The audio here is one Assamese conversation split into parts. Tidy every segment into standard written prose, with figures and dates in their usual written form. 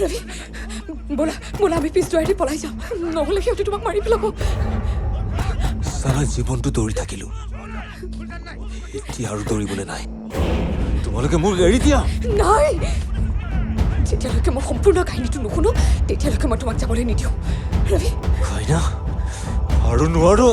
ৰবি বলা বলা আমি পিছ দুৱাৰেদি পলাই যাওঁ নহ'লে সিহঁতে তোমাক মাৰি পেলাব সাৰা জীবনটো দৌৰি থাকিলো এতিয়া আৰু দৌৰিবলৈ নাই তোমালোকে মোক এৰি দিয়া নাই যেতিয়ালৈকে মই সম্পূৰ্ণ কাহিনীটো নুশুনো তেতিয়ালৈকে মই তোমাক যাবলৈ নিদিওঁ ৰবি হয় না আৰু নোৱাৰো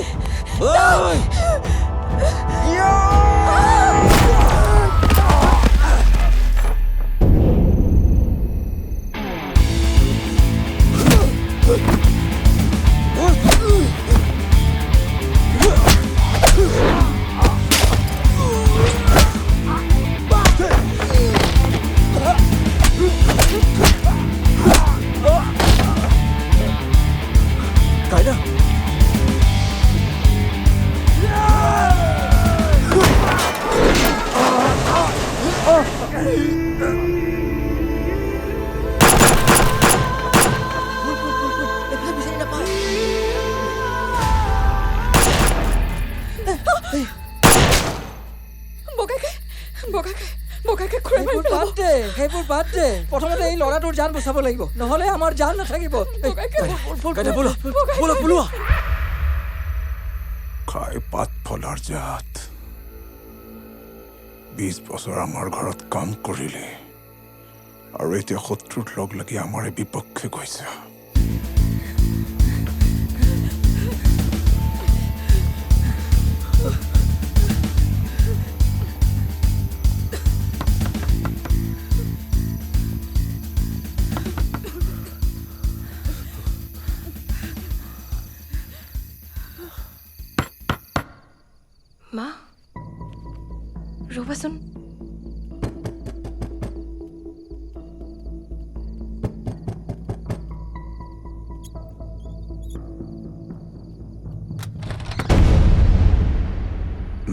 সেইবোৰ বাদ দে প্ৰথমতে এই ল'ৰাটোৰ জান বচাব লাগিব নহ'লে আমাৰ জান নাথাকিব খাই পাত ফলাৰ জাত 20 বছৰ আমাৰ ঘৰত কাম কৰিলে আৰু এতিয়া শত্ৰুৰ লগ লাগি আমাৰে বিপক্ষে গৈছে মা ৰ'বাচোন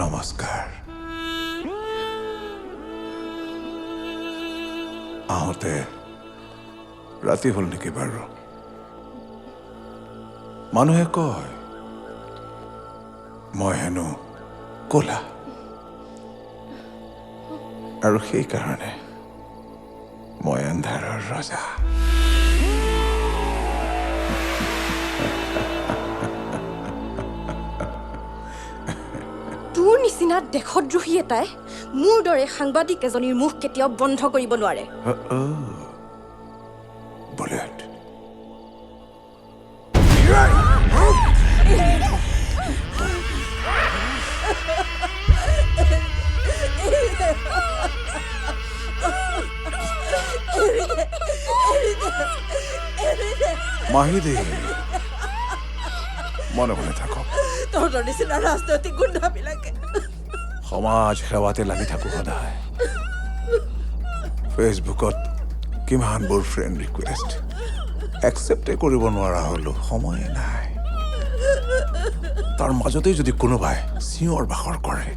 নমস্কাৰ আহোঁতে ৰাতি হ'ল নেকি বাৰু মানুহে কয় মই হেনো ক'লা আৰু সেইকাৰণে মই আন্ধাৰৰ ৰজা তোৰ নিচিনা দেশদ্ৰোহী এটাই মোৰ দৰে সাংবাদিক এজনীৰ মুখ কেতিয়াও বন্ধ কৰিব নোৱাৰে বুলেট মাহিদে মনে মনে থাকক তহঁতৰ নিচিনা ৰাজনৈতিক গুণ্ডাবিলাকে সমাজ সেৱাতে লাগি থাকো সদায় ফেচবুকত কিমানবোৰ ফ্ৰেণ্ড ৰিকুৱেষ্ট একচেপ্টে কৰিব নোৱাৰা হ'লো সময়ে নাই তাৰ মাজতেই যদি কোনোবাই চিঞৰ বাখৰ কৰে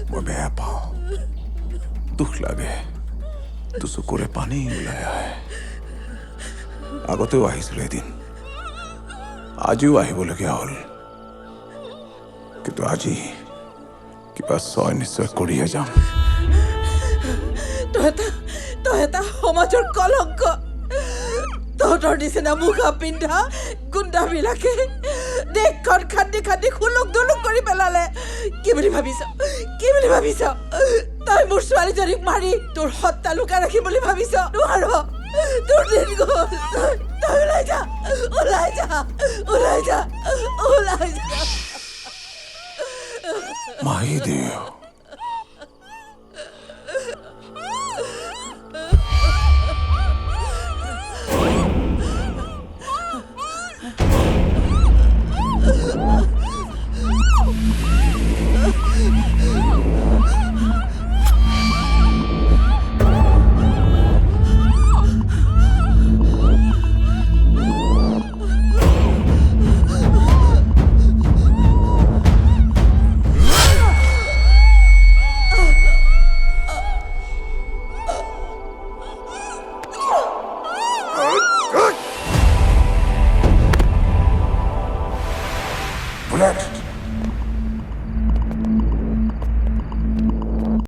মই বেয়া পাওঁ দুখ লাগে দুচকুৰে পানী ওলাই আহে আগতেও আহিছিল এদিন আজিও আহিবলগীয়া হ'ল কিন্তু আজি কিবা ছয় নিশ্চয় কৰিহে যাম তই এটা সমাজৰ কলংক তহঁতৰ নিচিনা মুখা পিন্ধা গুণ্ডাবিলাকে দেশখন খান্দি খান্দি খুলুক দুলুক কৰি পেলালে কি বুলি ভাবিছ তই মোৰ ছোৱালীজনীক মাৰি তোৰ হত্যা লুকাই ৰাখিম বুলি ভাবিছ নোৱাৰ তোৰ দিন গ'ল তই ওলাই যা মাহিদেউ